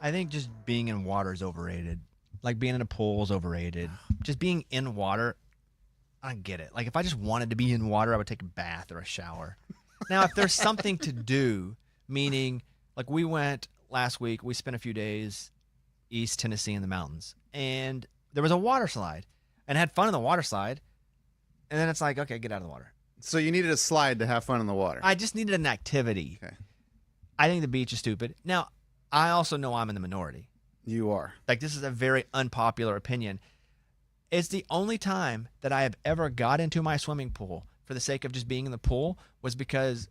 I think just being in water is overrated. Like being in a pool is overrated. Just being in water, I don't get it. Like if I just wanted to be in water, I would take a bath or a shower. Now, if there's something to do, meaning like we went last week, we spent a few days East Tennessee in the mountains, and there was a water slide, and had fun in the water slide, and then it's like, okay, get out of the water. So you needed a slide to have fun in the water. I just needed an activity. Okay. I think the beach is stupid. Now, I also know I'm in the minority. You are. Like, this is a very unpopular opinion. It's the only time that I have ever got into my swimming pool for the sake of just being in the pool was because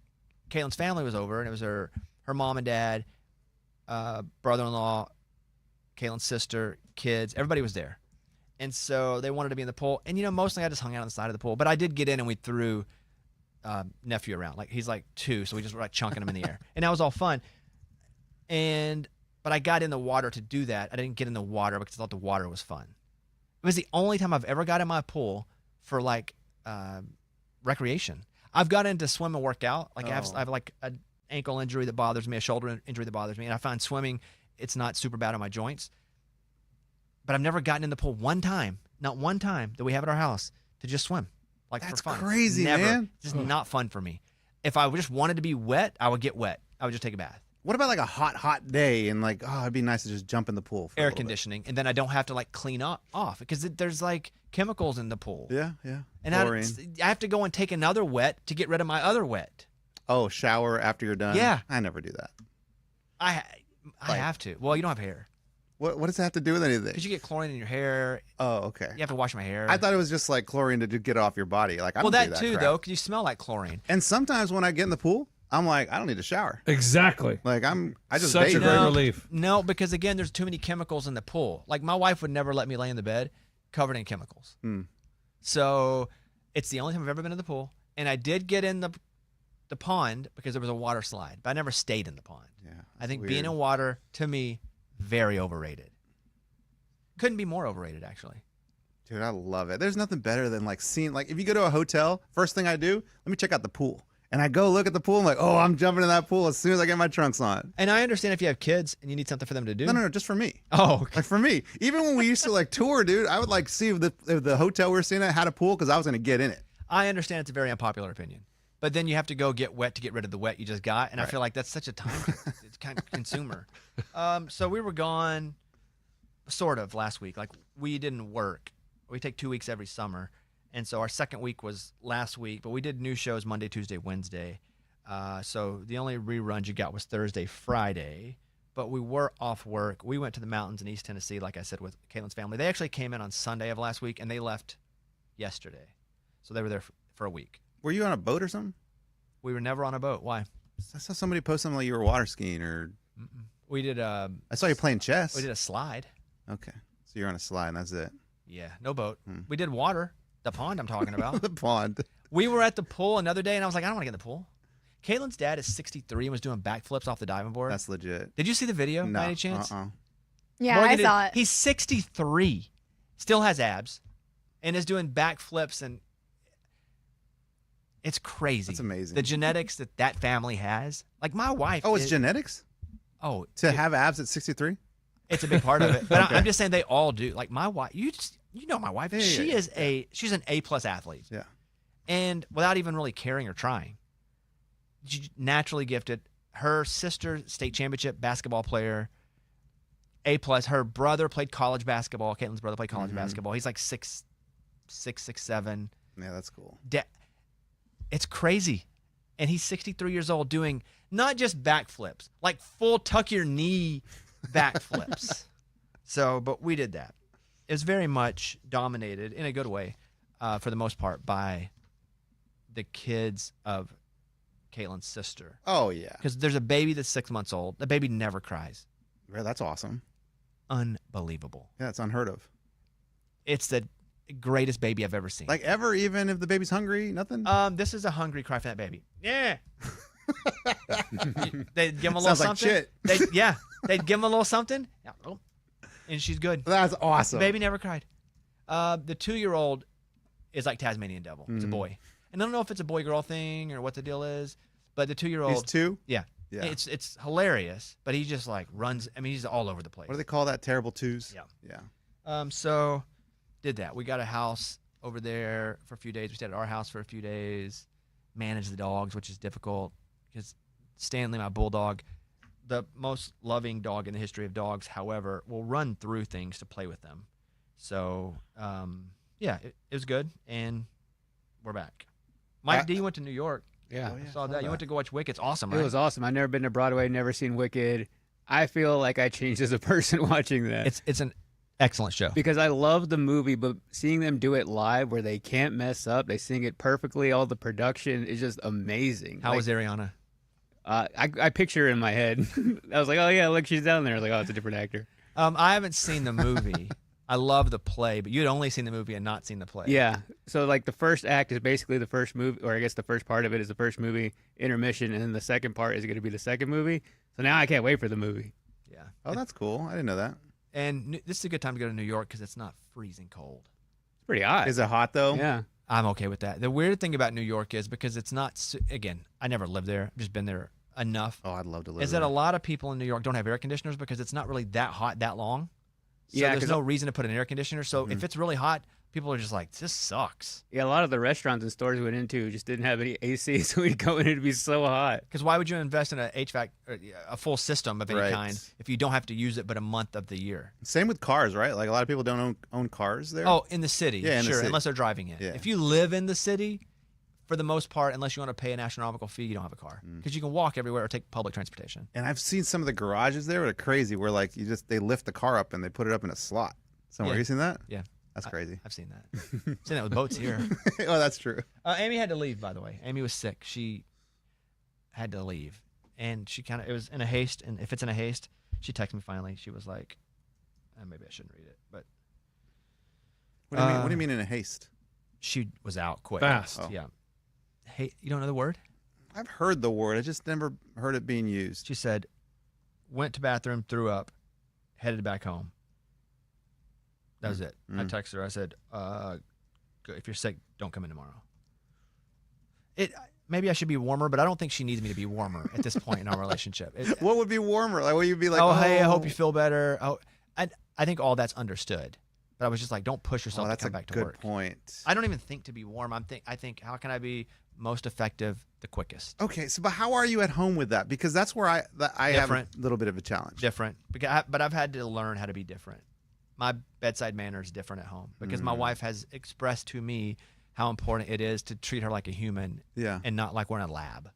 Caitlin's family was over, and it was her mom and dad, brother-in-law, Caitlin's sister, kids. Everybody was there. And so they wanted to be in the pool. And, mostly I just hung out on the side of the pool. But I did get in, and we threw nephew around. Like, he's like 2, so we just were like chunking him in the air. And that was all fun. But I got in the water to do that. I didn't get in the water because I thought the water was fun. It was the only time I've ever got in my pool for like recreation. I've got into swim and work out. Like I have like an ankle injury that bothers me, a shoulder injury that bothers me, and I find swimming, it's not super bad on my joints. But I've never gotten in the pool one time, not one time that we have at our house to just swim, like That's for fun. Crazy, never. man. It's just not fun for me. If I just wanted to be wet, I would get wet. I would just take a bath. What about like a hot day and like, it'd be nice to just jump in the pool. For air conditioning, and then I don't have to like clean off because there's like chemicals in the pool. Yeah. And I have to go and take another wet to get rid of my other wet. Oh, shower after you're done? Yeah. I never do that. I have to. Well, you don't have hair. What does that have to do with anything? Because you get chlorine in your hair. Oh, okay. You have to wash my hair. I thought it was just like chlorine to get it off your body. Like I don't do that that too, crap. though, because you smell like chlorine. And sometimes when I get in the pool, I'm like, I don't need a shower. Exactly. Like I just Such bathe. a great relief. No, because again, there's too many chemicals in the pool. Like my wife would never let me lay in the bed covered in chemicals. So it's the only time I've ever been in the pool. And I did get in the pond because there was a water slide, but I never stayed in the pond. Yeah, I think weird. being in water, to me, very overrated. Couldn't be more overrated, actually. Dude, I love it. There's nothing better than like seeing, like if you go to a hotel, first thing I do, let me check out the pool. And I go look at the pool. I'm like, oh, I'm jumping in that pool as soon as I get my trunks on. And I understand if you have kids and you need something for them to do. No, just for me. Oh, okay. Like for me. Even when we used to like tour, dude, I would like see if the hotel we were staying at had a pool because I was going to get in it. I understand it's a very unpopular opinion. But then you have to go get wet to get rid of the wet you just got. And Right. I feel like that's such a time it's kind of consumer. So we were gone sort of last week. Like we didn't work. We take 2 weeks every summer. And so our second week was last week. But we did new shows Monday, Tuesday, Wednesday. So the only reruns you got was Thursday, Friday. But we were off work. We went to the mountains in East Tennessee, like I said, with Caitlin's family. They actually came in on Sunday of last week, and they left yesterday. So they were there for a week. Were you on a boat or something? We were never on a boat. Why? I saw somebody post something like you were water skiing or. We did. I saw you playing chess. We did a slide. Okay. So you're on a slide and that's it. Yeah, no boat. We did water. The pond I'm talking about. The pond. We were at the pool another day, and I was like, I don't want to get in the pool. Caitlin's dad is 63 and was doing backflips off the diving board. That's legit. Did you see the video No. by any chance? Yeah, Morgan I did- saw it. He's 63, still has abs, and is doing backflips, and it's crazy. That's amazing. The genetics that family has. Like my wife. Oh, it's genetics? Oh, To have abs at 63? it's a big part of it. But Okay. I'm just saying they all do. Like my wife, you know my wife. Yeah. She's an A+ athlete. Yeah. And without even really caring or trying. She's naturally gifted. Her sister, state championship basketball player, A+. Her brother played college basketball. Caitlin's brother played college basketball. He's like 6'7". Yeah, that's cool. It's crazy. And he's 63 years old doing not just backflips, like full tuck your knee backflips. But we did that. It was very much dominated in a good way, for the most part, by the kids of Caitlin's sister. Oh, yeah. Because there's a baby that's 6 months old. The baby never cries. Yeah, that's awesome. Unbelievable. Yeah, it's unheard of. It's the greatest baby I've ever seen. Like ever, even if the baby's hungry, nothing? This is a hungry cry for that baby. Yeah. They'd give him a little Sounds like something. shit. They'd give him a little something. Yeah, oh, and she's good. That's awesome. The baby never cried. The 2-year-old is like Tasmanian devil. It's a boy. And I don't know if it's a boy-girl thing or what the deal is, but the 2-year-old. He's 2? Yeah. Yeah. It's hilarious, but he just like runs. I mean, he's all over the place. What do they call that? Terrible twos? Yeah. Yeah. So did that. We got a house over there for a few days. We stayed at our house for a few days, managed the dogs, which is difficult because Stanley, my bulldog, the most loving dog in the history of dogs, however, will run through things to play with them. So, yeah, it was good, and we're back. Mike D went to New York. Yeah. Oh, yeah, I saw that. You went to go watch Wicked. It's awesome, It right? was awesome. I've never been to Broadway, never seen Wicked. I feel like I changed as a person watching that. It's an excellent show. Because I love the movie, but seeing them do it live where they can't mess up, they sing it perfectly, all the production is just amazing. How was Ariana? I picture her in my head. I was like, oh yeah, look, she's down there. I was like, oh, it's a different actor. I haven't seen the movie. I love the play, but you'd only seen the movie and not seen the play. Yeah. So like the first act is basically the first movie, or I guess the first part of it is the first movie, intermission, and then the second part is going to be the second movie. So now I can't wait for the movie. Yeah. Oh, that's cool. I didn't know that. And this is a good time to go to New York because it's not freezing cold. It's pretty hot. Is it hot though? Yeah. I'm okay with that. The weird thing about New York is because it's not, again, I never lived there. I've just been there enough. Oh, I'd love to live Is there. that a lot of people in New York don't have air conditioners because it's not really that hot that long? So Yeah, there's 'cause no reason to put an air conditioner. So if it's really hot, people are just like, this sucks. Yeah, a lot of the restaurants and stores we went into just didn't have any AC, so we'd go in and it'd be so hot. Because why would you invest in a HVAC, or a full system of any Right. kind, if you don't have to use it but a month of the year? Same with cars, right? Like a lot of people don't own cars there. Oh, in the city, Yeah, in the sure, city. unless they're driving it. Yeah. If you live in the city, for the most part, unless you want to pay an astronomical fee, you don't have a car because you can walk everywhere or take public transportation. And I've seen some of the garages there that are crazy where like they lift the car up and they put it up in a slot somewhere. Yeah. You seen that? Yeah. That's crazy. I've seen that. Seen that with boats here. Oh, that's true. Amy had to leave, by the way. Amy was sick. She had to leave, and she it was in a haste. And if it's in a haste, she texted me finally. She was like, maybe I shouldn't read it, but What do you mean? What do you mean in a haste? she was out quick. Fast. Oh. Yeah. Hey, you don't know the word? I've heard the word. I just never heard it being used. She said, went to bathroom, threw up, headed back home. That was it. I texted her. I said, if you're sick, don't come in tomorrow. Maybe I should be warmer, but I don't think she needs me to be warmer at this point in our relationship. What would be warmer? Like, would you be like, oh, hey, I hope you feel better. Oh, I think all that's understood. But I was just like, don't push yourself to that's come a back to good work. point. I don't even think to be warm. I think, how can I be most effective the quickest? Okay, so but how are you at home with that? Because that's where I have a Different. little bit of a challenge. Different. But I've had to learn how to be different. My bedside manner is different at home because my wife has expressed to me how important it is to treat her like a human Yeah. and not like we're in a lab.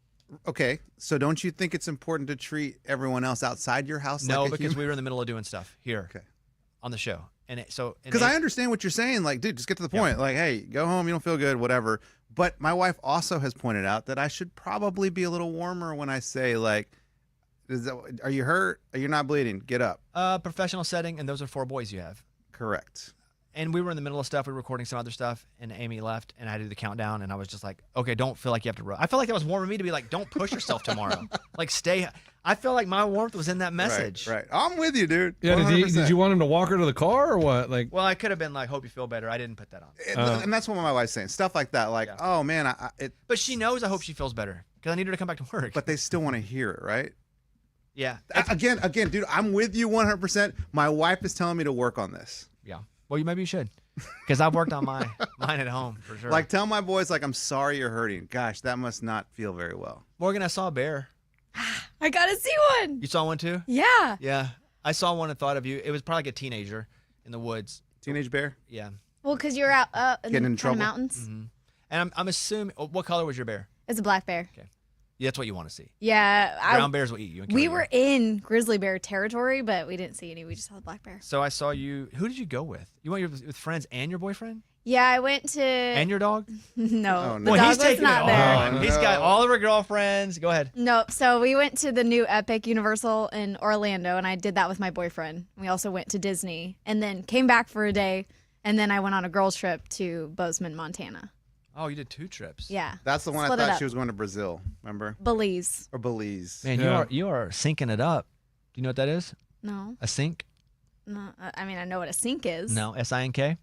Okay, so don't you think it's important to treat everyone else outside your house No, like a because human? we were in the middle of doing stuff here Okay. on the show. Because I understand what you're saying. Like, dude, just get to the point. Like, hey, go home. You don't feel good, whatever. But my wife also has pointed out that I should probably be a little warmer when I say, like, are you hurt? Are you not bleeding? Get up. professional setting, and those are 4 boys you have. Correct. And we were in the middle of stuff. We were recording some other stuff, and Amy left, and I had to do the countdown, and I was just like, okay, don't feel like you have to run. I felt like that was warm for me to be like, don't push yourself tomorrow. Like, stay. I feel like my warmth was in that message. Right. I'm with you, dude. Yeah, 100%. did you want him to walk her to the car or what? Like, Well, I could have been like, hope you feel better. I didn't put that on. And that's what my wife's saying. Stuff like that. Like, Yeah. oh, man, But she knows I hope she feels better because I need her to come back to work. but they still want to hear it, right? yeah. Again, dude, I'm with you 100%. My wife is telling me to work on this. Yeah. Well, maybe you should because I've worked on mine at home for sure. Like, tell my boys, like, I'm sorry you're hurting. Gosh, that must not feel very well. Morgan, I saw a bear. I gotta see one. You saw one too? Yeah. Yeah. I saw one and thought of you. It was probably like a teenager in the woods. Teenage bear? Yeah. Well, because you're out in Getting the in kind of trouble? mountains. And I'm assuming, what color was your bear? It's a black bear. Yeah, that's what you want to see. Yeah. Brown bears will eat you. And kill We you. were in grizzly bear territory, but we didn't see any. We just saw the black bear. So I saw you. Who did you go with? You went with friends and your boyfriend Yeah, I went to. and your dog? no, Oh, the no. Well, dog he's was taking not it there. on. He's got all of her girlfriends. Go ahead. Nope. So we went to the new Epic Universal in Orlando, and I did that with my boyfriend. We also went to Disney, and then came back for a day, and then I went on a girls' trip to Bozeman, Montana. Oh, you did 2 trips. Yeah. That's the one Split I it thought up. she was going to Brazil, remember? Belize. Or Belize. Man, Yeah. you are syncing it up. Do you know what that is? No, A sink? no. I mean, I know what a sink is. No, SINK.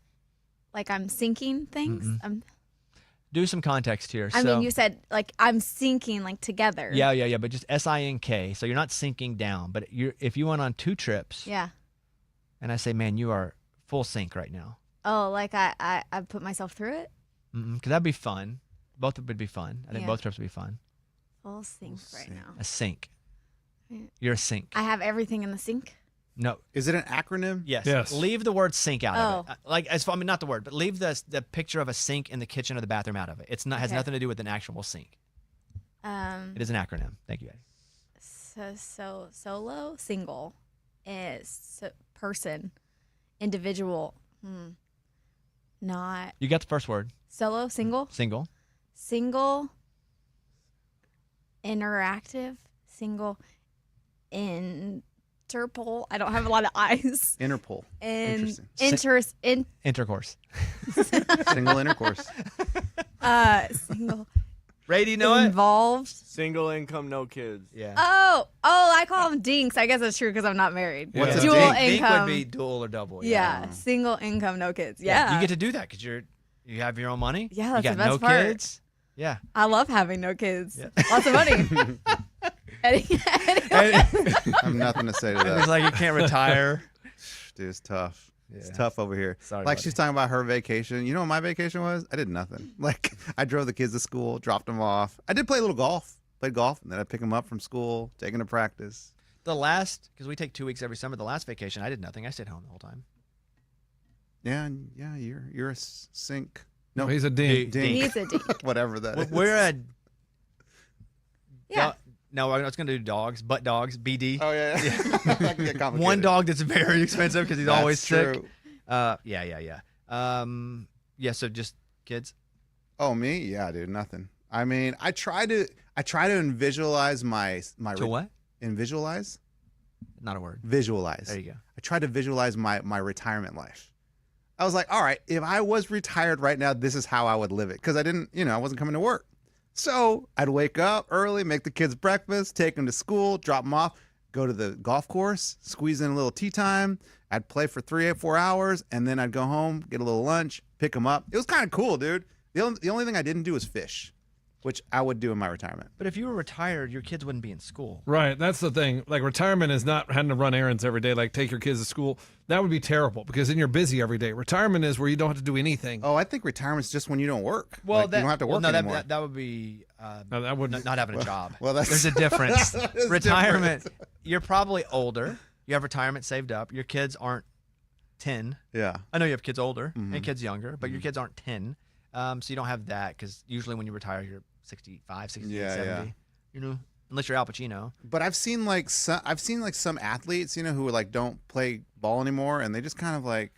Like I'm sinking things. do some context here. I So, mean, you said like I'm sinking like together. yeah, but just SINK. So you're not sinking down, but if you went on 2 trips, Yeah. and I say, man, you are full sink right now, Oh, like I put myself through it. because that'd be fun. Both would be fun. I think Yeah. both trips would be fun. Full sink right sink. now. A sink. Yeah. You're a sink. I have everything in the sink. No. Is it an acronym? Yes. Yes. Leave the word sink out of Oh. it. Like, I mean, not the word, but leave the picture of a sink in the kitchen or the bathroom out of it. It's not has Okay. nothing to do with an actual sink. It is an acronym. Thank you, Eddie. Solo, single, is person, individual. Not You got the first word. solo, single, Single. interactive, single, Interpol. I don't have a lot of eyes. Interpol. And Interesting. Intercourse. Single intercourse. single, Ray, do you know it? involved. Single income, no kids. Yeah. Oh, I call them dinks. I guess that's true because I'm not married. What's Yeah. a Dual dink? Dink income. would be dual or double. yeah, single income, no kids. Yeah, You get to do that because you have your own money. Yeah, you that's got the no best part. kids. Yeah. I love having no kids. Yeah. Lots of money. Eddie, I have nothing to say to It's that. like you can't retire. Dude, it's tough. It's Yeah. tough over here. Sorry, Like buddy. she's talking about her vacation. You know what my vacation was? I did nothing. Like I drove the kids to school, dropped them off. I did play a little golf. Played golf, and then I'd pick them up from school, take them to practice. Because we take 2 weeks every summer. The last vacation, I did nothing. I stayed home the whole time. Yeah, you're a sink. No, He's a dink. dink. he's a dink. Whatever that is. We're a. Yeah. No, I was going to do dogs, butt dogs, BD. Oh yeah. That can get complicated. One dog that's very expensive because he's That's always sick. true. Yeah. So just kids. Oh me? Yeah, dude. Nothing. I mean, I try to visualize my To what? visualize. Not a word. Visualize. There you go. I tried to visualize my retirement life. I was like, all right, if I was retired right now, this is how I would live it. Because I wasn't coming to work. So I'd wake up early, make the kids breakfast, take them to school, drop them off, go to the golf course, squeeze in a little tea time. I'd play for 3 or 4 hours, and then I'd go home, get a little lunch, pick them up. It was kind of cool, dude. The only thing I didn't do was fish, which I would do in my retirement. But if you were retired, your kids wouldn't be in school. Right. That's the thing. Like retirement is not having to run errands every day, like take your kids to school. That would be terrible because then you're busy every day. Retirement is where you don't have to do anything. Oh, I think retirement's just when you don't work. Well, Like, you don't have to work no, anymore. that would be No, that wouldn't. not having a job. well, that's There's a difference. There's Retirement, difference. you're probably older. You have retirement saved up. Your kids aren't 10. Yeah. I know you have kids older Mhm. and kids younger, but your kids aren't 10. So you don't have that because usually when you retire, you're 65, 68, Yeah, 70. yeah. Unless you're Al Pacino. But I've seen some athletes, who like don't play ball anymore, and they just kind of like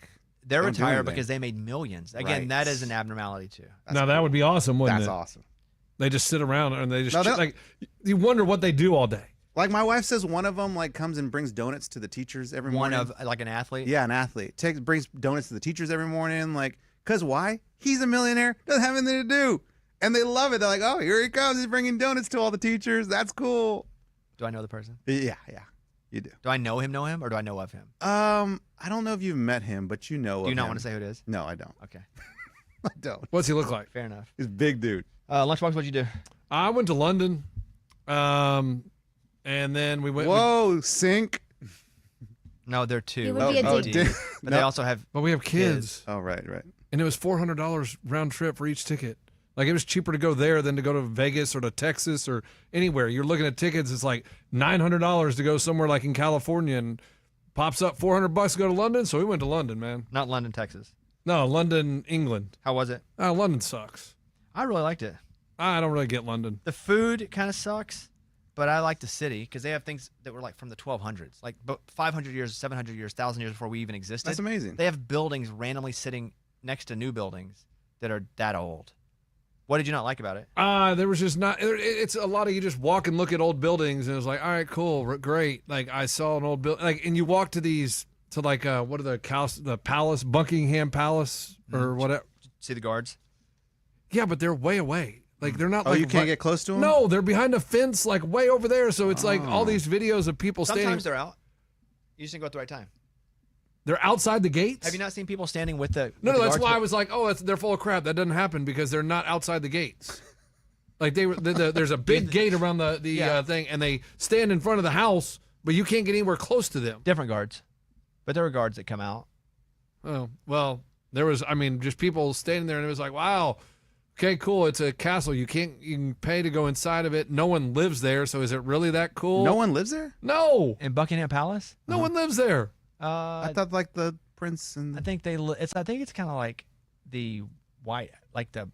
They're Don't do retired anything. because they made millions. Again, Right. that is an abnormality too. that's Now that cool. would be awesome, wouldn't That's it? awesome. They just sit around and they just No, they'll- like you wonder what they do all day. Like my wife says, one of them like comes and brings donuts to the teachers every One morning. of like an athlete. Yeah, an athlete brings donuts to the teachers every morning. Like, cause why? He's a millionaire. Doesn't have anything to do, and they love it. They're like, oh, here he comes. He's bringing donuts to all the teachers. That's cool. Do I know the person? Yeah, you do. Do I know him, or do I know of him? I don't know if you've met him, but you know. Do of you not him. want to say who it is? No, I don't. Okay. I don't. What's he look like? Fair enough. He's a big dude. Lunchbox, what'd you do? I went to London, and then we went. Whoa, sink. No, they're two. It would be a Oh, date. D. di- But no. they also have. But we have kids, Oh, right. and it was $400 round trip for each ticket. Like it was cheaper to go there than to go to Vegas or to Texas or anywhere. You're looking at tickets; it's like $900 to go somewhere like in California, and pops up $400 to go to London. So we went to London, man. Not London, Texas. No, London, England. How was it? London sucks. I really liked it. I don't really get London. The food kind of sucks, but I like the city because they have things that were like from the 1200s, like 500 years, 700 years, 1,000 years before we even existed. That's amazing. They have buildings randomly sitting next to new buildings that are that old. What did you not like about it? There was just not. It's a lot of you just walk and look at old buildings, and it was like, all right, cool, great. Like I saw an old building, like, and you walk to these to like what are the palace, Buckingham Palace or whatever. See the guards? Yeah, but they're way away. Like they're not. Oh, like you can't right- get close to him? No, they're behind a fence, like way over there. So it's like all Oh. these videos of people standing. Sometimes they're out. You just didn't go at the right time. They're outside the gates. Have you not seen people standing with the? No, with the that's guards? why I was like, oh, they're full of crap. That doesn't happen because they're not outside the gates. Like there's a big gate around the Yeah. thing, and they stand in front of the house, but you can't get anywhere close to them. Different guards, but there were guards that come out. Oh, well, there was, just people standing there, and it was like, wow, okay, cool. It's a castle. You can pay to go inside of it. No one lives there, so is it really that cool? No one lives there? No, In Buckingham Palace. no one lives there. I thought like the prince and I think it's kind of like the white, like the.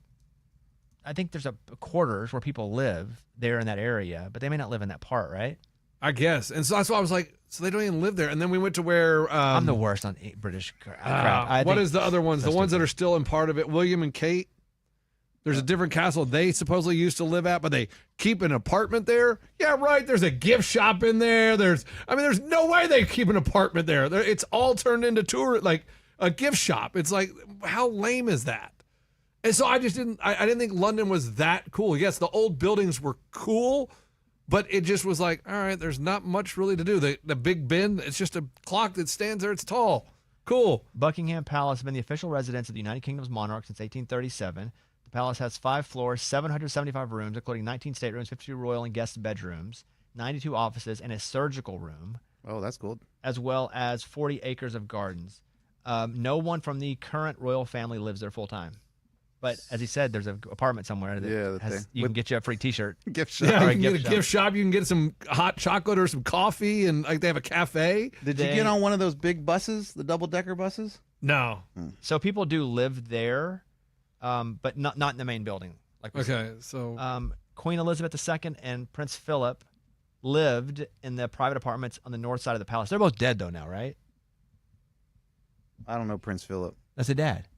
I think there's a quarters where people live there in that area, but they may not live in that part, right? I guess. And so that's why I was like, so they don't even live there. And then we went to where I'm the worst on British crap. I what think is the other ones? The that's ones that stupid. are still in part of it. William and Kate. There's a different castle they supposedly used to live at, but they keep an apartment there. Yeah, right. There's a gift shop in there. There's no way they keep an apartment there. It's all turned into like a gift shop. It's like, how lame is that? And so I just didn't think London was that cool. Yes, the old buildings were cool, but it just was like, all right, there's not much really to do. The Big Ben, it's just a clock that stands there. It's tall. Cool. Buckingham Palace has been the official residence of the United Kingdom's monarch since 1837. The palace has 5 floors, 775 rooms, including 19 staterooms, 52 royal and guest bedrooms, 92 offices, and a surgical room, oh, that's cool. as well as 40 acres of gardens. No one from the current royal family lives there full time. But as he said, there's an apartment somewhere that Yeah, the has, thing. you can get you a free T-shirt. Gift shop. Yeah, Or you a can get a gift gift shop. You can get some hot chocolate or some coffee, and like they have a cafe. Did you get on one of those big buses, the double-decker buses? No. So people do live there, but not in the main building. Like we said. Okay, so Queen Elizabeth II and Prince Philip lived in the private apartments on the north side of the palace. They're both dead though now, right? I don't know Prince Philip. That's a dad.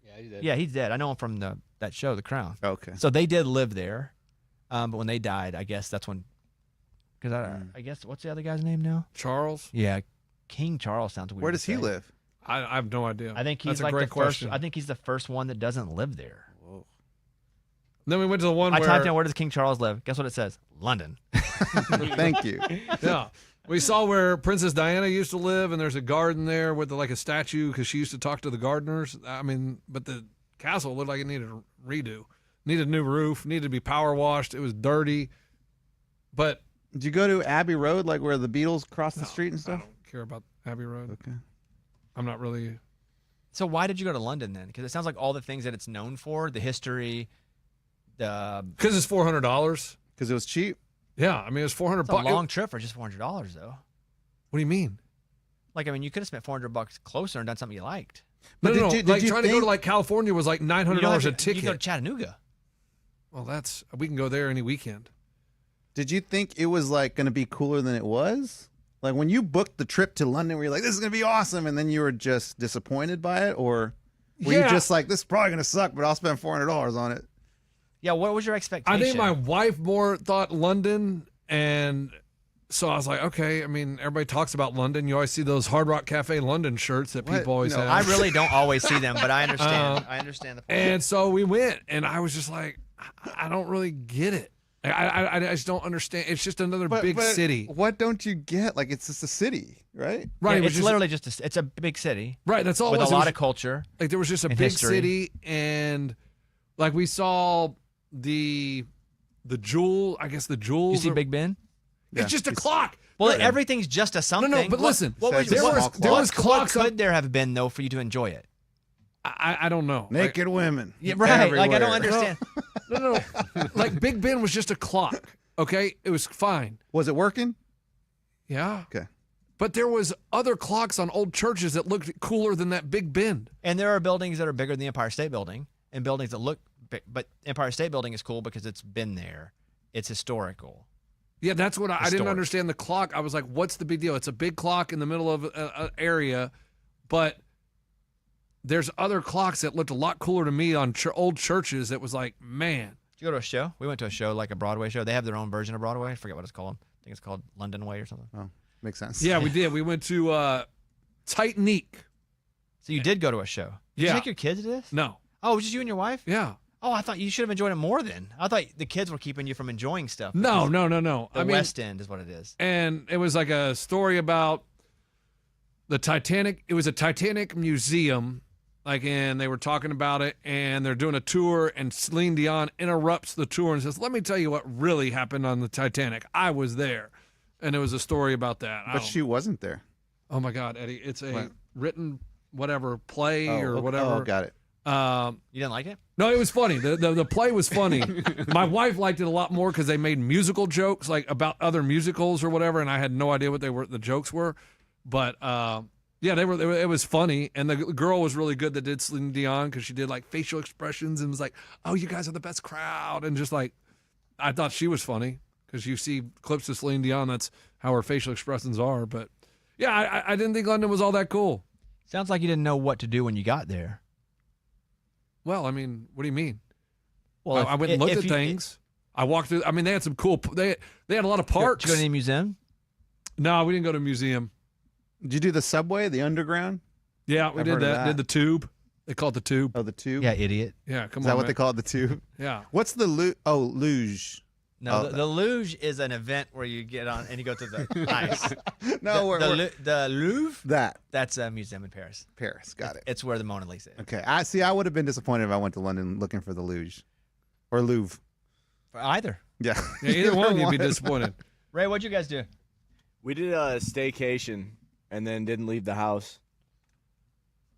Yeah, he's dead. Yeah, he's dead. I know him from that show, The Crown. Okay. So they did live there, but when they died, I guess that's when. Because I guess what's the other guy's name now? Charles, Yeah, King Charles sounds weird. Where to does he say. live? I have no idea. I think he's That's like a great the question. first. I think he's the first one that doesn't live there. Whoa. Then we went to the one I where typed in where does King Charles live? Guess what it says? London. Thank you. yeah, we saw where Princess Diana used to live, and there's a garden there with like a statue because she used to talk to the gardeners. But the castle looked like it needed a redo, needed a new roof, needed to be power washed. It was dirty, but Did you go to Abbey Road, like where the Beatles crossed the street and I stuff? don't care about Abbey Road. Okay. I'm not really. So why did you go to London then? Because it sounds like all the things that it's known for, the history, the Because it's $400. Because it was cheap. Yeah, it was $400. it's a long trip for just $400 though. What do you mean? Like you could have spent $400 closer and done something you liked. No, But no, did like you trying to go think- to like California was like You don't $900 have a to- ticket. You go to Chattanooga. Well, we can go there any weekend. Did you think it was like going to be cooler than it was? Like when you booked the trip to London, were you like, this is going to be awesome? And then you were just disappointed by it? Or were you Yeah. just like, this is probably going to suck, but I'll spend $400 on it? Yeah, what was your expectation? I think my wife more thought London, and so I was like, okay. Everybody talks about London. You always see those Hard Rock Cafe London shirts that What? people always No, have. I really don't always see them, but I understand. I understand the point. And so we went, and I was just like, I don't really get it. I just don't understand. It's just another big city, What don't you get? Like, it's just a city, right? right? Yeah, it was it's just- literally it's a big city right. That's all. with it was. a It lot was- of culture. like there was just a and big history. city, and like we saw the jewel. I guess the jewels. You see are- Big Ben? It's just a clock. Well, No, everything's just a something. no, but What- listen, what was there what- was- what- there was what clocks on- could there have been though for you to enjoy it? I don't know. Naked women. Yeah, right. Like I don't everywhere. understand. No. Like Big Ben was just a clock. Okay, it was fine. Was it working? Yeah. Okay. But there was other clocks on old churches that looked cooler than that Big Ben. And there are buildings that are bigger than the Empire State Building, and buildings that look big. But Empire State Building is cool because it's been there. It's historical. Yeah, that's what I didn't Historic. understand the clock. I was like, what's the big deal? It's a big clock in the middle of an area, but there's other clocks that looked a lot cooler to me on old churches that was like, man. Did you go to a show? We went to a show, like a Broadway show. They have their own version of Broadway. I forget what it's called. I think it's called London Way or something. Oh, makes sense. Yeah, we did. We went to Titanic. So you did go to a show. Did Yeah. you take your kids to this? No. Oh, it was just you and your wife? Yeah. Oh, I thought you should have enjoyed it more then. I thought the kids were keeping you from enjoying stuff. No. The I mean, West End is what it is. and it was like a story about the Titanic. It was a Titanic museum, and they were talking about it, and they're doing a tour, and Celine Dion interrupts the tour and says, "Let me tell you what really happened on the Titanic. I was there," and it was a story about that. But she wasn't there. Oh my God, Eddie! It's a What? written play or whatever. Oh, got it. You didn't like it? No, it was funny. The play was funny. My wife liked it a lot more because they made musical jokes about other musicals or whatever, and I had no idea what the jokes were. But yeah, they were. It was funny, and the girl was really good that did Celine Dion because she did facial expressions and was like, "Oh, you guys are the best crowd," and just I thought she was funny because you see clips of Celine Dion. That's how her facial expressions are. But yeah, I didn't think London was all that cool. Sounds like you didn't know what to do when you got there. Well, I mean, what do you mean? Well, I went and looked at things. I walked through. I mean, they had some cool. They had a lot of parks. Did you go to any museum? No, we didn't go to a museum. Did you do the subway, the underground? Yeah, we I've did heard of that. Did the tube? They call it the tube. Oh, the tube? Yeah, idiot. Yeah, come Is on. that what man. they call it, the tube? Yeah. What's the luge? No, Oh, the luge is an event where you get on and you go to the ice. No, the Louvre, that. that's a museum in Paris. Paris. Got it. It's where the Mona Lisa is. Okay. I would have been disappointed if I went to London looking for the luge. Or Louvre. For either. Yeah. Yeah, either one, you'd be disappointed. Ray, what'd you guys do? We did a staycation and then didn't leave the house.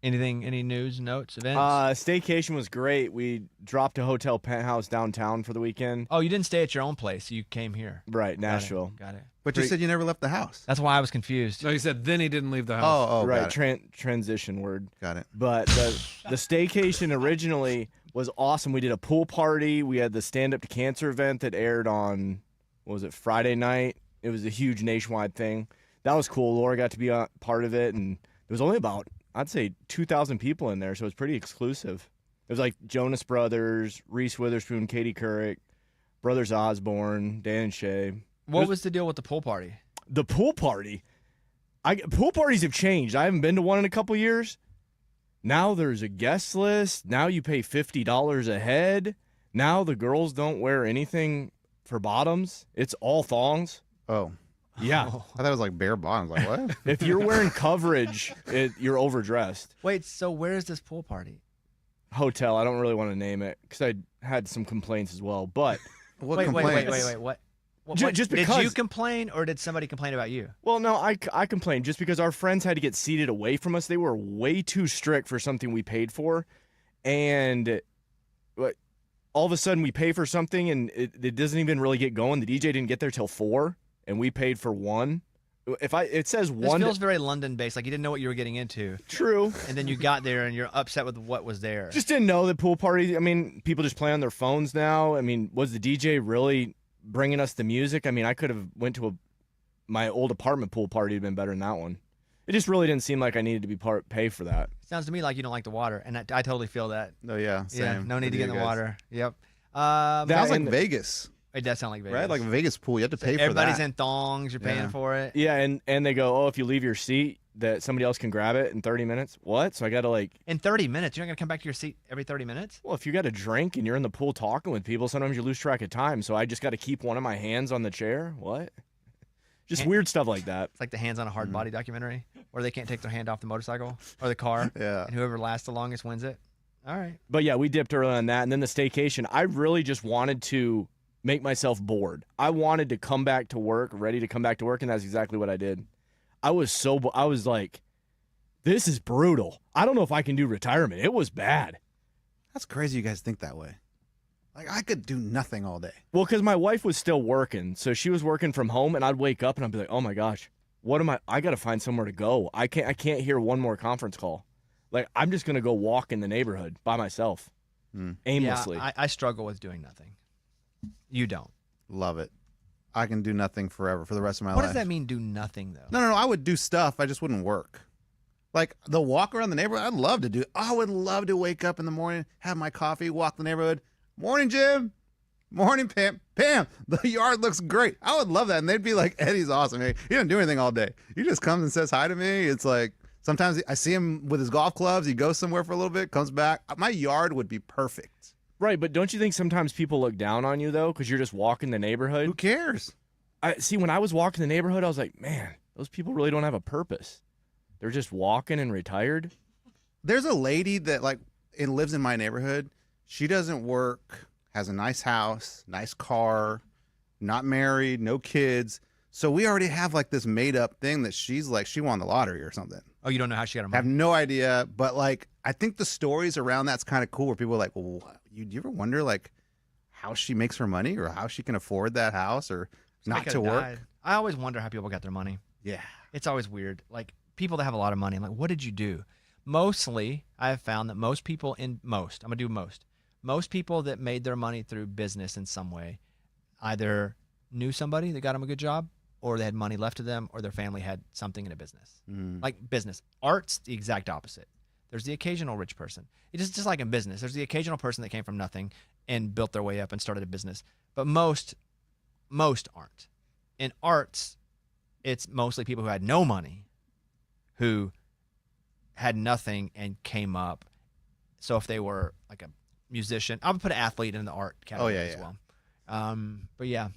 Anything? Any news, notes, events? Staycation was great. We dropped a hotel penthouse downtown for the weekend. Oh, you didn't stay at your own place. You came here. Right, Nashville. Got it. But you said you never left the house. That's why I was confused. No, he said then he didn't leave the house. Oh, Right, got it. transition word. Got it. But the staycation originally was awesome. We did a pool party. We had the Stand Up to Cancer event that aired on, what was it, Friday night. It was a huge nationwide thing. That was cool. Laura got to be a part of it, and there was only about, I'd say, 2,000 people in there, so it was pretty exclusive. It was like Jonas Brothers, Reese Witherspoon, Katie Couric, Brothers Osborne, Dan and Shay. What was the deal with the pool party? The pool party. Pool parties have changed. I haven't been to one in a couple years. Now there's a guest list. Now you pay $50 a head. Now the girls don't wear anything for bottoms. It's all thongs. Oh. Yeah. I thought it was like bare bottoms. Like, what? If you're wearing coverage, you're overdressed. Wait, so where is this pool party? Hotel. I don't really want to name it because I had some complaints as well. But What wait, complaints? what? Just Did because- you complain or did somebody complain about you? well, no, I complained just because our friends had to get seated away from us. They were way too strict for something we paid for, and all of a sudden we pay for something and it doesn't even really get going. The DJ didn't get there till 4. And we paid for 1. It says This 1. feels very London-based, like you didn't know what you were getting into, True. and then you got there and you're upset with what was there. Just didn't know that pool party. I mean, people just play on their phones now. I mean, was the DJ really bringing us the music? I mean, I could have went to my old apartment pool party. Had been better than that one. It just really didn't seem like I needed to be pay for that. Sounds to me like you don't like the water, and I totally feel that. Oh, yeah. Same. Yeah, no need with to get you in the guys. water. Yep. That Sounds like and- Vegas, It does sound like Vegas. right? Like a Vegas pool. You have to pay for Everybody's that. in thongs. You're paying Yeah. for it. Yeah, and they go, oh, if you leave your seat, that somebody else can grab it in 30 minutes. What? So I got to In 30 minutes, you're not gonna come back to your seat every 30 minutes. well, if you got a drink and you're in the pool talking with people, sometimes you lose track of time. So I just got to keep one of my hands on the chair. What? Just Hand- weird stuff like that. It's like the Hands on a Hard Body documentary, where they can't take their hand off the motorcycle or the car, Yeah. and whoever lasts the longest wins it. All right. But yeah, we dipped early on that. And then the staycation, I really just wanted to make myself bored. I wanted to come back to work, ready to come back to work. And that's exactly what I did. I was like, this is brutal. I don't know if I can do retirement. It was bad. That's crazy you guys think that way. Like, I could do nothing all day. Well, because my wife was still working. So she was working from home and I'd wake up and I'd be like, oh my gosh, what am I got to find somewhere to go. I can't hear one more conference call. Like, I'm just going to go walk in the neighborhood by myself aimlessly. Yeah, I struggle with doing nothing. You don't. Love it. I can do nothing forever for the rest of my What life. does that mean? Do nothing though. No. I would do stuff. I just wouldn't work. Like the walk around the neighborhood, I'd love to do. I would love to wake up in the morning, have my coffee, walk the neighborhood. Morning, Jim. Morning, Pam. Pam, the yard looks great. I would love that. And they'd be like, Eddie's awesome. He doesn't do anything all day. He just comes and says hi to me. It's like sometimes I see him with his golf clubs. He goes somewhere for a little bit, comes back. My yard would be perfect. Right, but don't you think sometimes people look down on you, though, because you're just walking the neighborhood? Who cares? See, when I was walking the neighborhood, I was like, man, those people really don't have a purpose. They're just walking and retired. There's a lady that lives in my neighborhood. She doesn't work, has a nice house, nice car, not married, no kids. So we already have like this made up thing that she's like, she won the lottery or something. Oh, you don't know how she got her I have money? no idea, but like I think the stories around that's kind of cool where people are like, well, do you ever wonder like how she makes her money or how she can afford that house or She not could to have work? died. I always wonder how people got their money. Yeah. It's always weird. Like people that have a lot of money, I'm like, what did you do? Mostly, I have found that most people most people that made their money through business in some way either knew somebody that got them a good job, or they had money left to them, or their family had something in a business. Like business. Art's the exact opposite. There's the occasional rich person. It's just like in business. There's the occasional person that came from nothing and built their way up and started a business. But most aren't. In arts, it's mostly people who had no money, who had nothing and came up. So if they were like a musician, I would put an athlete in the art category as well. But yeah,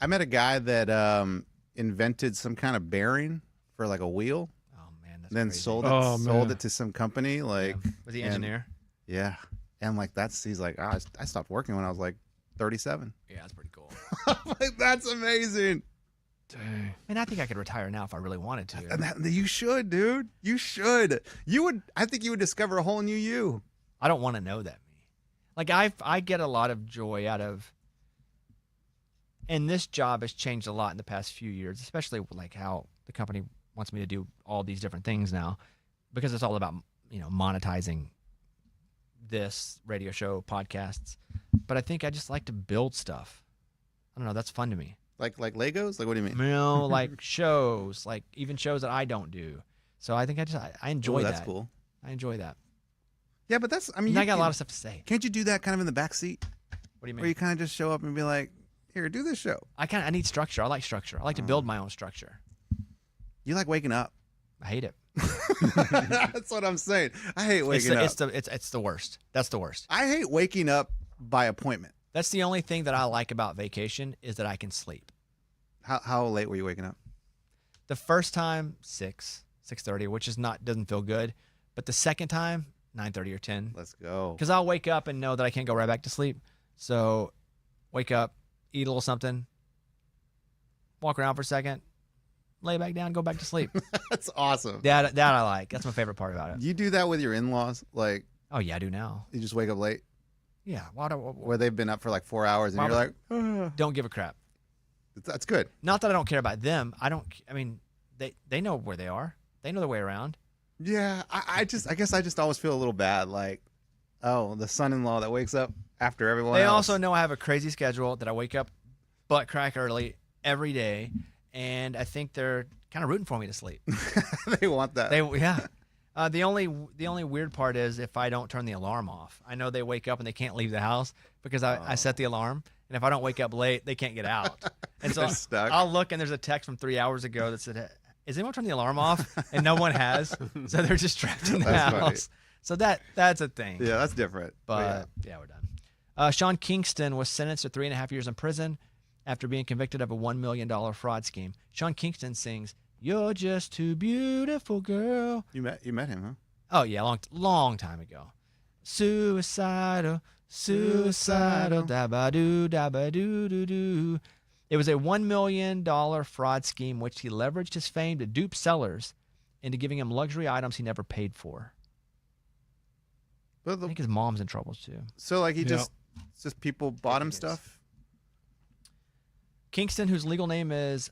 I met a guy that invented some kind of bearing for like a wheel, oh man, that's then crazy. sold it to some company. Like, Yeah. Was he an engineer? yeah. And like he's like, oh, I stopped working when I was like 37. Yeah, that's pretty cool. Like, that's amazing. Dang. And I think I could retire now if I really wanted to. And you should, dude. You should. I think you would discover a whole new you. I don't want to know that me. Like I get a lot of joy out of, and this job has changed a lot in the past few years, especially like how the company wants me to do all these different things now, because it's all about, monetizing this radio show, podcasts. But I think I just like to build stuff. I don't know. That's fun to me. Like Legos? Like, what do you mean? Like shows, like even shows that I don't do. So I think I enjoy Ooh, that. that's cool. I enjoy that. Yeah, but I mean, And I got a lot of stuff to say. Can't you do that kind of in the back seat? What do you mean? Where you kind of just show up and be like, here, do this show. I need structure. I like structure. I like to build my own structure. You like waking up. I hate it. That's what I'm saying. I hate waking up. It's the worst. That's the worst. I hate waking up by appointment. That's the only thing that I like about vacation is that I can sleep. How late were you waking up? The first time 6:30, which doesn't feel good, but the second time 9:30 or 10, Let's go. because I'll wake up and know that I can't go right back to sleep. So wake up, eat a little something, walk around for a second, lay back down, go back to sleep. That's awesome. That I like. That's my favorite part about it. You do that with your in-laws? Like, Oh yeah, I do now. you just wake up late Yeah. where they've been up for like 4 hours and Why you're would- like, Don't give a crap. that's good. Not that I don't care about them. I mean, they know where they are. They know their way around. Yeah, I guess I just always feel a little bad. Like, oh, the son-in-law that wakes up after everyone They else. also know I have a crazy schedule, that I wake up butt crack early every day, and I think they're kind of rooting for me to sleep. They want that. The only weird part is if I don't turn the alarm off. I know they wake up and they can't leave the house because I set the alarm, and if I don't wake up late, they can't get out. And so They're stuck. I'll look, and there's a text from 3 hours ago that said, "Is anyone turned the alarm off?" And no one has, so they're just trapped in the That's house. funny. So that's a thing. Yeah, that's different. But yeah, we're done. Sean Kingston was sentenced to 3.5 years in prison after being convicted of a $1 million fraud scheme. Sean Kingston sings, "You're just too beautiful, girl." You met him, huh? Oh yeah, long time ago. Suicidal, dabba-doo, dabba-doo-doo-doo. It was a $1 million fraud scheme which he leveraged his fame to dupe sellers into giving him luxury items he never paid for. But I think his mom's in trouble too. so like he Yeah. just people bought him Tickets. stuff. Kingston, whose legal name is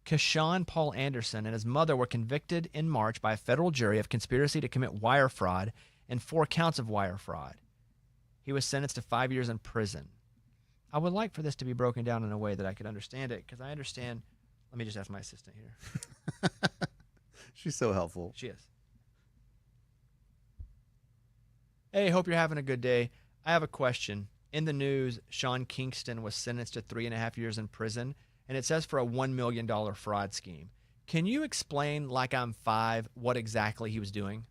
Keshawn Paul Anderson, and his mother were convicted in March by a federal jury of conspiracy to commit wire fraud and 4 counts of wire fraud. He was sentenced to 5 years in prison. I would like for this to be broken down in a way that I could understand it, because I understand. Let me just ask my assistant here. She's so helpful. She is. Hey, hope you're having a good day. I have a question. In the news, Sean Kingston was sentenced to 3.5 years in prison, and it says for a $1 million fraud scheme. Can you explain, like I'm 5, what exactly he was doing?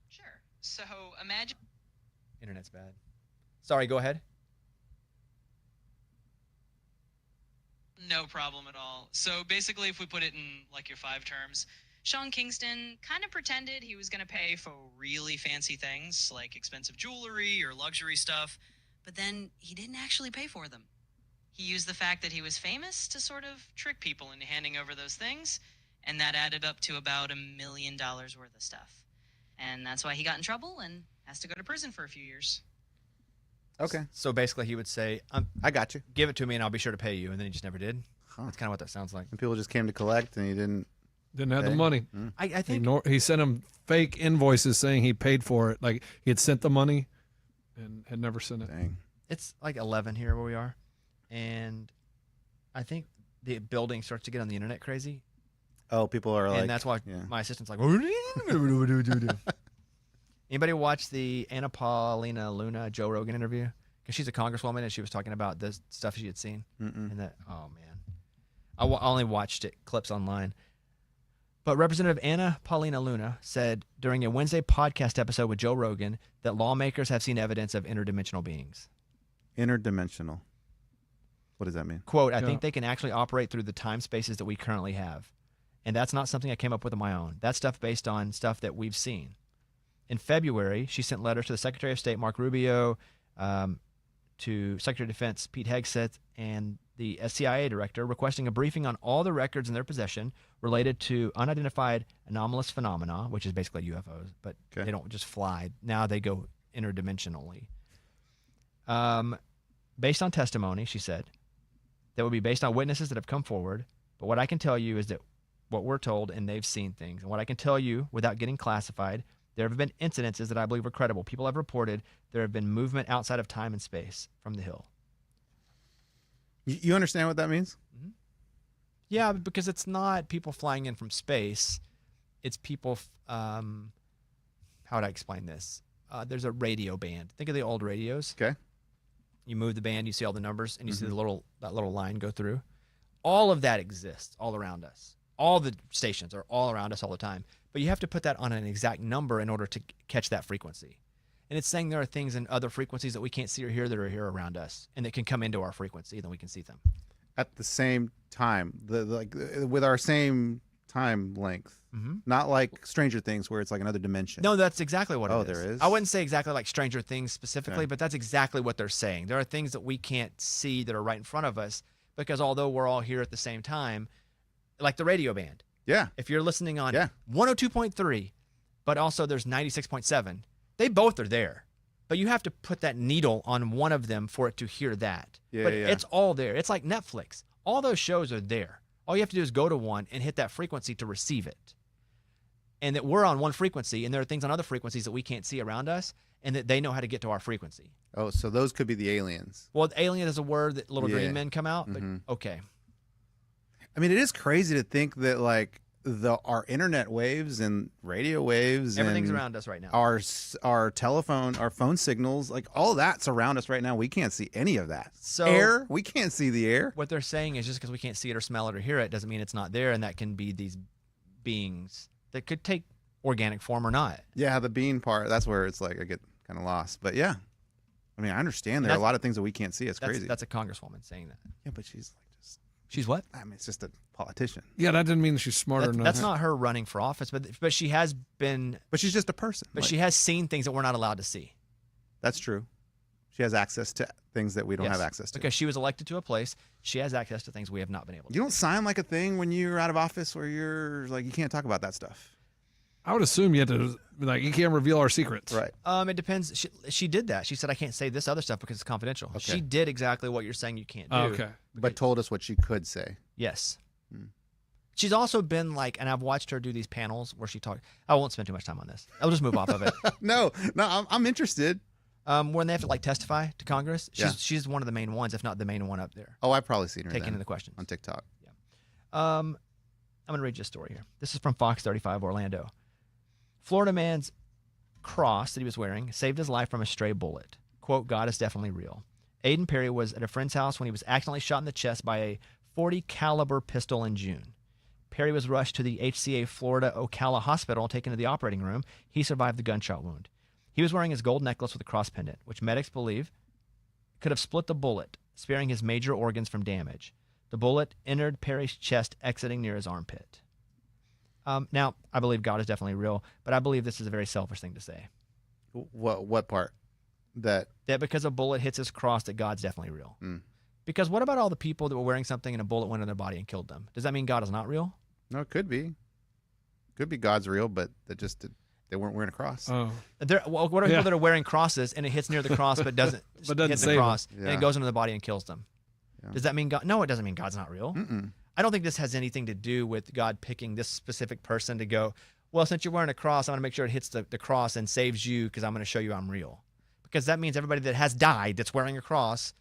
Sure. So imagine Internet's bad. Sorry, go ahead. No problem at all. So basically, if we put it in like your 5 terms, Sean Kingston kind of pretended he was going to pay for really fancy things like expensive jewelry or luxury stuff, but then he didn't actually pay for them. He used the fact that he was famous to sort of trick people into handing over those things, and that added up to about $1 million worth of stuff. And that's why he got in trouble and has to go to prison for a few years. Okay, So basically, he would say, I got you. "Give it to me, and I'll be sure to pay you," and then he just never did. Huh. That's kind of what that sounds like. And people just came to collect, and he didn't. Didn't have the Okay. money. I He, think he sent him fake invoices saying he paid for it. Like he had sent the money and had never sent it. Dang. it's like 11 here where we are, and I think the building starts to get on the internet crazy, Oh, people are like, and that's why yeah. my assistant's like, anybody watch the Anna Paulina Luna Joe Rogan interview? Because she's a congresswoman and she was talking about the stuff she had seen. Mm-mm. And that, oh man, I only watched it clips online. But Representative Anna Paulina Luna said during a Wednesday podcast episode with Joe Rogan that lawmakers have seen evidence of interdimensional beings. Interdimensional. What does that mean? Quote, I Yeah. think they can actually operate through the time spaces that we currently have. And that's not something I came up with on my own. That's stuff based on stuff that we've seen. In February, she sent letters to the Secretary of State, Mark Rubio, to Secretary of Defense, Pete Hegseth, and the CIA director requesting a briefing on all the records in their possession related to unidentified anomalous phenomena, which is basically UFOs, but Okay. they don't just fly. Now they go interdimensionally. Based on testimony, she said, that would be based on witnesses that have come forward. But what I can tell you is that what we're told, and they've seen things. And what I can tell you, without getting classified, there have been incidences that I believe are credible. People have reported there have been movement outside of time and space from the Hill. You understand what that means? Yeah, because it's not people flying in from space. It's people, how would I explain this? There's a radio band. Think of the old radios. Okay. You move the band, you see all the numbers, and you see Mhm. that little line go through. All of that exists all around us. All the stations are all around us all the time. But you have to put that on an exact number in order to catch that frequency. And it's saying there are things in other frequencies that we can't see or hear that are here around us and that can come into our frequency, and then we can see them. At the same time, with our same time length. Mm-hmm. Not like Stranger Things where it's like another dimension. No, that's exactly what Oh, it is. there is? I wouldn't say exactly like Stranger Things specifically, Okay. but that's exactly what they're saying. There are things that we can't see that are right in front of us because although we're all here at the same time, like the radio band, Yeah. if you're listening on Yeah. 102.3, but also there's 96.7, they both are there. But you have to put that needle on one of them for it to hear that. Yeah, but yeah, yeah. it's all there. It's like Netflix. All those shows are there. All you have to do is go to one and hit that frequency to receive it. And that we're on one frequency, and there are things on other frequencies that we can't see around us, and that they know how to get to our frequency. Oh, so those could be the aliens. Well, alien is a word that little Yeah. green men come out, but Mhm. okay. I mean, it is crazy to think that like our internet waves and radio waves Everything's and around us right now. our telephone, our phone signals, like all that's around us right now. We can't see any of that. So Air, we can't see the air. what they're saying is just because we can't see it or smell it or hear it doesn't mean it's not there, and that can be these beings that could take organic form or not. Yeah, the bean part, that's where it's like I get kind of lost. But yeah, I mean, I understand there are a That's- lot of things that we can't see. It's crazy. That's a congresswoman saying that. Yeah, but she's like just, She's what? I mean, it's just a politician. Yeah, that didn't mean she's smarter enough. That's not her running for office, but she has been, But she's just a person. but Like, she has seen things that we're not allowed to see. that's true. She has access to things that we don't Yes, have access to. because she was elected to a place. She has access to things we have not been able to. You don't sign like a thing when you're out of office where you're like you can't talk about that stuff. I would assume you had to, like, you can't reveal our secrets. Right. It depends. She did that. She said I can't say this other stuff because it's confidential. Okay. She did exactly what you're saying you can't do. Oh, okay. But told us what she could say. Yes. Hmm. She's also been like, and I've watched her do these panels where she talks. I won't spend too much time on this. I'll just move off of it. No, I'm interested. When they have to like testify to Congress, Yeah. she's one of the main ones, if not the main one up there, Oh, I've probably seen her taking then in the questions. on TikTok. I'm going to read you a story here. This is from Fox 35 Orlando. Florida man's cross that he was wearing saved his life from a stray bullet. Quote, God is definitely real. Aiden Perry was at a friend's house when he was accidentally shot in the chest by a .40 caliber pistol in June. Perry was rushed to the HCA Florida Ocala Hospital and taken to the operating room. He survived the gunshot wound. He was wearing his gold necklace with a cross pendant, which medics believe could have split the bullet, sparing his major organs from damage. The bullet entered Perry's chest, exiting near his armpit. Now, I believe God is definitely real, but I believe this is a very selfish thing to say. What part? That Because a bullet hits his cross, that God's definitely real. Mm. Because what about all the people that were wearing something and a bullet went in their body and killed them? Does that mean God is not real? no, it could be. Could be God's real, but they weren't wearing a cross. Oh, What are Yeah. people that are wearing crosses and it hits near the cross but doesn't, But doesn't hit the save them. cross and Yeah. it goes into the body and kills them? Yeah. Does that mean God? No, it doesn't mean God's not real. Mm-mm. I don't think this has anything to do with God picking this specific person to go, well, since you're wearing a cross, I'm going to make sure it hits the cross and saves you because I'm going to show you I'm real. Because that means everybody that has died that's wearing a cross,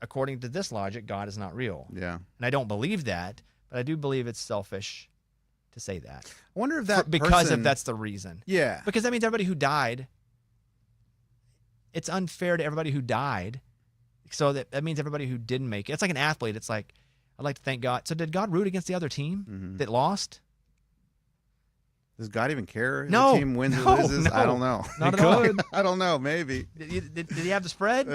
according to this logic, God is not real. Yeah. And I don't believe that, but I do believe it's selfish to say that. I wonder if that because person, if that's the reason. yeah. Because that means everybody who died, it's unfair to everybody who died. So that means everybody who didn't make it. It's like an athlete. It's like, I'd like to thank God. So did God root against the other team Mhm. that lost? Does God even care if No, the team wins no, or loses? I no. don't know. Not He at all. could. I don't know. Maybe. Did he have the spread?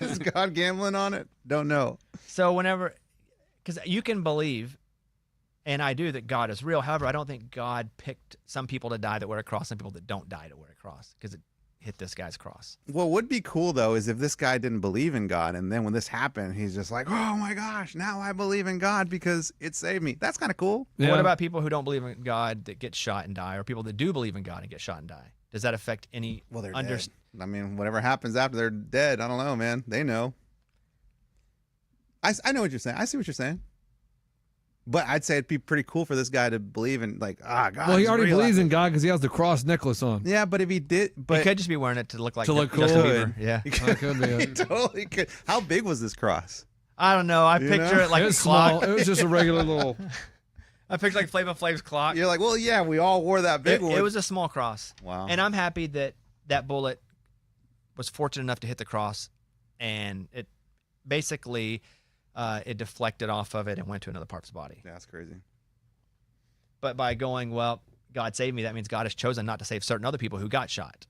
Is God gambling on it? Don't know. So whenever, because you can believe, and I do, that God is real. However, I don't think God picked some people to die that wear a cross and people that don't die to wear a cross because it hit this guy's cross. What would be cool though is if this guy didn't believe in God, and then when this happened, he's just like, "Oh my gosh, now I believe in God because it saved me." That's kind of cool. But yeah. what about people who don't believe in God that get shot and die, or people that do believe in God and get shot and die? Does that affect any? Well, they're Under- dead. I mean, whatever happens after they're dead, I don't know, man. They know. I know what you're saying. I see what you're saying. But I'd say it'd be pretty cool for this guy to believe in, like, God. Well, he is already real. believes in God because he has the cross necklace on. Yeah, but if he did, He but could just be wearing it to look like To look Justin cool. Bieber. Yeah, he That could be he it. totally could. How big was this cross? I don't know. I You picture know? it like It a was clock. small. It was just a regular little. I picture like Flavor Flav's clock. You're like, well, yeah, we all wore that big one. It was a small cross. Wow. And I'm happy that that bullet was fortunate enough to hit the cross, and it basically it deflected off of it and went to another part of his body. Yeah, that's crazy. But by going, well, God saved me, that means God has chosen not to save certain other people who got shot.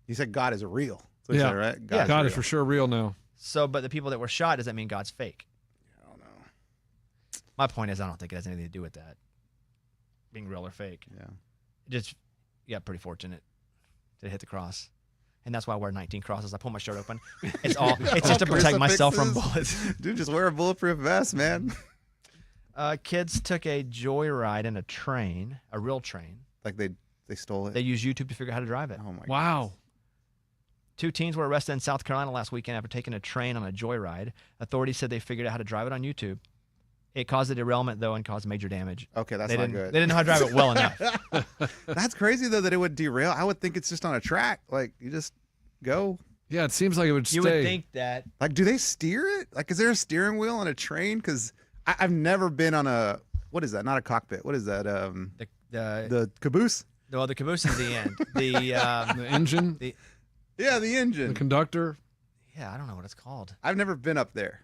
You said God is real. That's what you Yeah. said, right? Yeah. God is real. for sure real now. So, but the people that were shot, does that mean God's fake? I don't know. My point is, I don't think it has anything to do with that, being real or fake. Yeah. Just, yeah, pretty fortunate to hit the cross. And that's why I wear 19 crosses. I pull my shirt open. It's just to protect myself from Crucifixes. bullets. Dude, just wear a bulletproof vest, man. Kids took a joyride in a train, a real train. Like they stole it. They used YouTube to figure out how to drive it. Oh my god. Wow. 2 teens were arrested in South Carolina last weekend after taking a train on a joyride. Authorities said they figured out how to drive it on YouTube. It caused a derailment, though, and caused major damage. Okay, that's They not didn't, good. they didn't know how to drive it well enough. That's crazy though that it would derail. I would think it's just on a track. Like you just go. Yeah, it seems like it would stay. You would think that. Like, do they steer it? Like, is there a steering wheel on a train? Because I've never been on a, what is that? Not a cockpit. What is that? The caboose? Well, the caboose is the end. the engine, Yeah, the the engine. conductor. Yeah, I don't know what it's called. I've never been up there.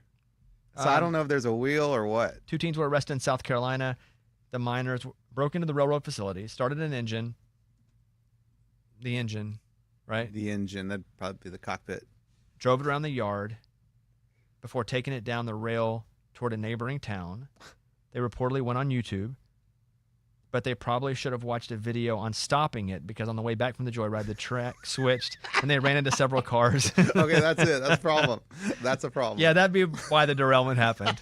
So I don't know if there's a wheel or what. 2 teens were arrested in South Carolina. The minors broke into the railroad facility, started an engine. The engine, right? The engine. That'd probably be the cockpit. Drove it around the yard before taking it down the rail toward a neighboring town. They reportedly went on YouTube, but they probably should have watched a video on stopping it because on the way back from the joyride, the track switched and they ran into several cars. Okay, that's it. That's a problem. That's a problem. Yeah, that'd be why the derailment happened.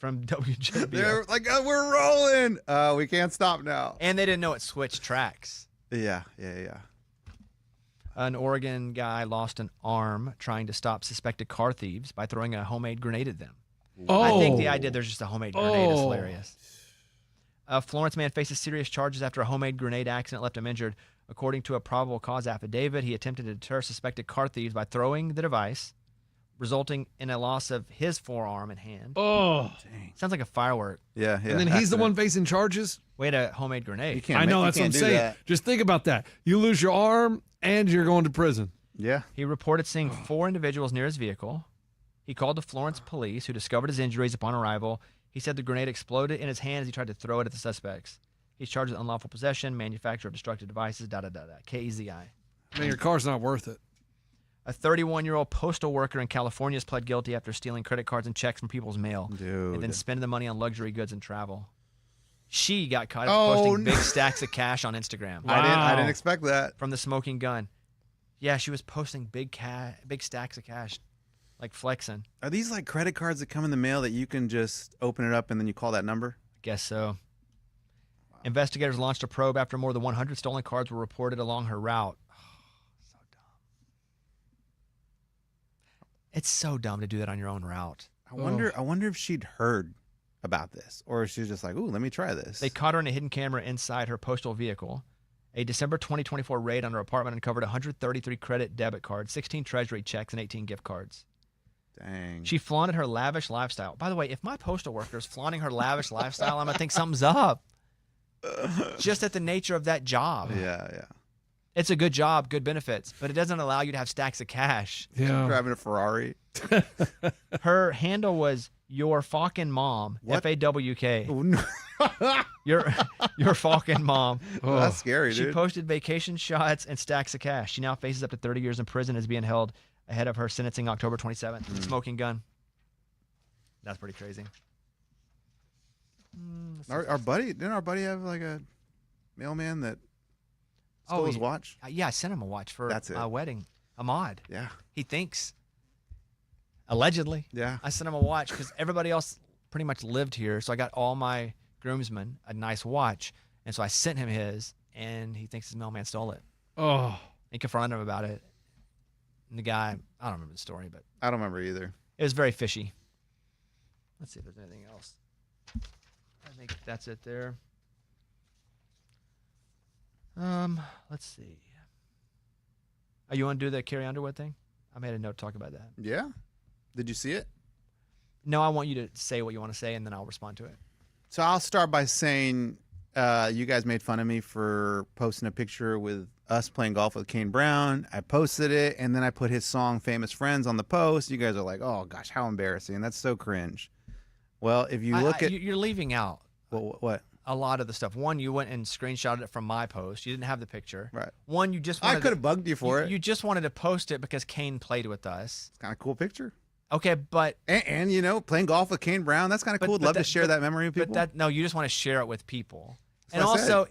From WJBO. They're like, oh, we're rolling. We can't stop now. And they didn't know it switched tracks. Yeah. An Oregon guy lost an arm trying to stop suspected car thieves by throwing a homemade grenade at them. Oh, I think the idea there's just a homemade grenade is Oh. hilarious. A Florence man faces serious charges after a homemade grenade accident left him injured. According to a probable cause affidavit, he attempted to deter suspected car thieves by throwing the device, resulting in a loss of his forearm and hand. Oh, Sounds like a firework. Yeah. and then he's the one facing charges. We had a homemade grenade. You can't I know you that's what I'm can't do saying. that. Just think about that. You lose your arm and you're going to prison. Yeah. He reported seeing 4 individuals near his vehicle. He called the Florence police, who discovered his injuries upon arrival. He said the grenade exploded in his hand as he tried to throw it at the suspects. He's charged with unlawful possession, manufacture of destructive devices, KEZI. Man, your car's not worth it. A 31-year-old postal worker in California has pled guilty after stealing credit cards and checks from people's mail and then spending the money on luxury goods and travel. She got caught posting big stacks of cash on Instagram. Wow. I didn't expect that. From the smoking gun. Yeah, she was posting big stacks of cash, like flexing. Are these like credit cards that come in the mail that you can just open it up and then you call that number? I guess so. Wow. Investigators launched a probe after more than 100 stolen cards were reported along her route. So dumb. It's so dumb to do that on your own route. I wonder if she'd heard about this, or if she's just like, ooh, let me try this. They caught her in a hidden camera inside her postal vehicle. A December 2024 raid on her apartment uncovered 133 credit debit cards, 16 treasury checks, and 18 gift cards. Dang. She flaunted her lavish lifestyle. By the way, if my postal worker is flaunting her lavish lifestyle, I'm going to think something's up. Just at the nature of that job. Yeah. It's a good job, good benefits, but it doesn't allow you to have stacks of cash. Yeah. Driving a Ferrari. Her handle was your fucking mom. What? FAWK. Oh, no. Your fucking mom. Oh, that's scary, She dude. posted vacation shots and stacks of cash. She now faces up to 30 years in prison and is being held ahead of her sentencing October 27th. Smoking gun. That's pretty crazy. Our buddy, didn't our buddy have like a mailman that stole his watch? Yeah, I sent him a watch for my wedding. Ahmad. Yeah. He thinks. Allegedly. Yeah. I sent him a watch because everybody else pretty much lived here. So I got all my groomsmen a nice watch. And so I sent him his, and he thinks his mailman stole it. Oh. He confronted him about it. And the guy, I don't remember the story, but I don't remember either. it was very fishy. Let's see if there's anything else. I think that's it there. Let's see. Oh, you want to do the Carrie Underwood thing? I made a note to talk about that. Yeah. Did you see it? No, I want you to say what you want to say, and then I'll respond to it. So I'll start by saying you guys made fun of me for posting a picture with us playing golf with Kane Brown. I posted it, and then I put his song Famous Friends on the post. You guys are like, oh, gosh, how embarrassing. That's so cringe. Well, if you look at... You're leaving out what? a lot of the stuff. One, you went and screenshotted it from my post. You didn't have the picture. Right. One, you just I wanted could have bugged you for it. You just wanted to post it because Kane played with us. It's kind of cool picture. Okay, but... And you know, playing golf with Kane Brown, that's kind of cool. I'd love to share that memory with people. But no, you just want to share it with people. That's And what I also,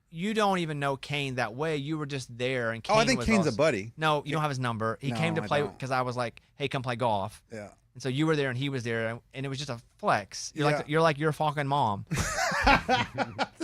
you don't even know Kane that way. You were just there, and Kane I think was Kane's also, a buddy. No, you don't have his number. He No, came to I play don't. because I was like, "Hey, come play golf." Yeah. And so you were there, and he was there, and it was just a flex. Yeah. You're like your fucking mom.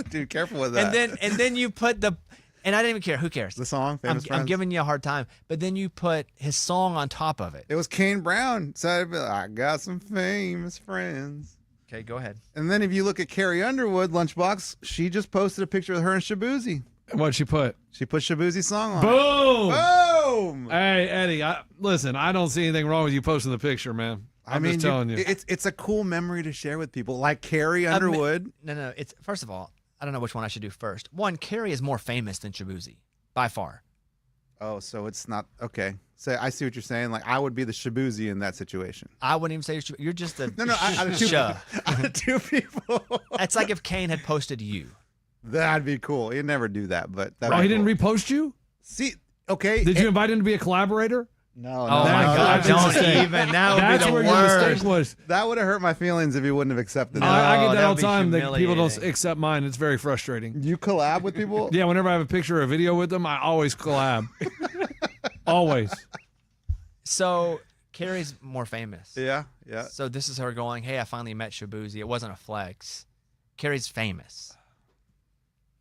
Dude, careful with that. And then you put the, and I didn't even care. Who cares? The song, Famous Friends. I'm giving you a hard time, but then you put his song on top of it. It was Kane Brown. So I'd be like, I got some famous friends. Okay, go ahead. And then if you look at Carrie Underwood, Lunchbox, she just posted a picture of her and Shabuzi. What'd she put? She put Shabuzi's song on. Boom! Boom! Hey, Eddie, listen, I don't see anything wrong with you posting the picture, man. I'm just telling you. It's a cool memory to share with people, like Carrie Underwood. No. It's first of all, I don't know which one I should do first. One, Carrie is more famous than Shabuzi, by far. Oh, so it's not okay. So I see what you're saying. Like I would be the Shabuzi in that situation. I wouldn't even say you're just a No, out of two people. It's like if Kane had posted you. That'd be cool. He'd never do that, but that'd Oh, be he cool. didn't repost you? See, okay. Did you invite him to be a collaborator? No. Oh my God! that's a Don't mistake. even. That would That's be the where your worst. mistake was. That would have hurt my feelings if he wouldn't have accepted it. I get that that all would the be time. That people don't humiliating. accept mine. It's very frustrating. You collab with people? Yeah, whenever I have a picture or a video with them, I always collab. Always. So Carrie's more famous. Yeah. So this is her going, "Hey, I finally met Shabuzi. It wasn't a flex. Carrie's famous."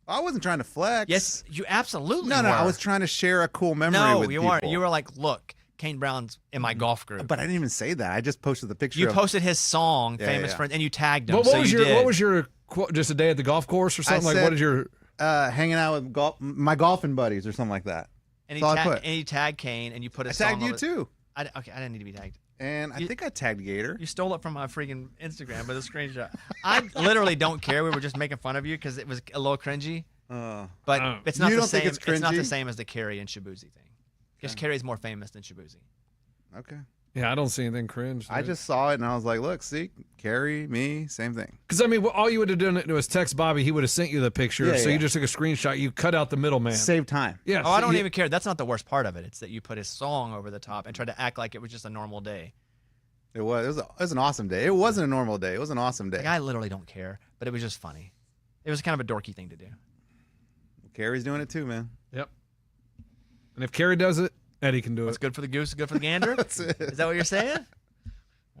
I wasn't trying to flex. Yes, you absolutely. No, were. I was trying to share a cool memory No, with you people. weren't. You were like, "Look, Kane Brown's in my golf group." But I didn't even say that. I just posted the picture. You of, posted his song, Yeah, "Famous yeah. Friends," and you tagged him. What so was you your did. What was your quote? Just a day at the golf course or something? I Like, what said- is your? hanging out with my golfing buddies or something like that. And That's all I put. and he tagged Kane, and you put a I song. tagged you of it. too, Okay, I didn't need to be tagged. and I think I tagged Gator. You stole it from my freaking Instagram with a screenshot. I literally don't care. We were just making fun of you because it was a little cringy. But Oh. it's not You the don't think same. it's Not the cringy? same as the Carrie and Shabuzi thing. Because Carrie's more famous than Shabuzi. Okay. Yeah, I don't see anything cringe. I just saw it and I was like, look, see, Carrie, me, same thing. Because, I mean, all you would have done was text Bobby. He would have sent you the picture. Yeah, so yeah. you just took a screenshot. You cut out the middleman. Save time. Yeah. Oh, I don't you- even care. That's not the worst part of it. It's that you put his song over the top and tried to act like it was just a normal day. It was an awesome day. It wasn't a normal day. It was an awesome day. Like, I literally don't care, but it was just funny. It was kind of a dorky thing to do. Carrie's doing it too, man. Yep. And if Carrie does it, Eddie can do What's it. good for the goose is good for the gander. That's it. Is that what you're saying?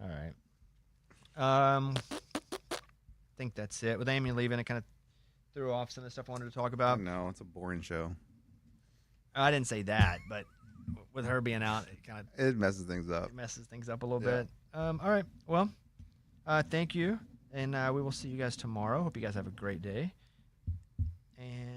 All right. I think that's it. With Amy leaving, it kind of threw off some of the stuff I wanted to talk about. No, it's a boring show. I didn't say that, but with her being out, it kind of It messes things up. messes things up a little Yeah. bit. All right. Well, thank you, and we will see you guys tomorrow. Hope you guys have a great day. And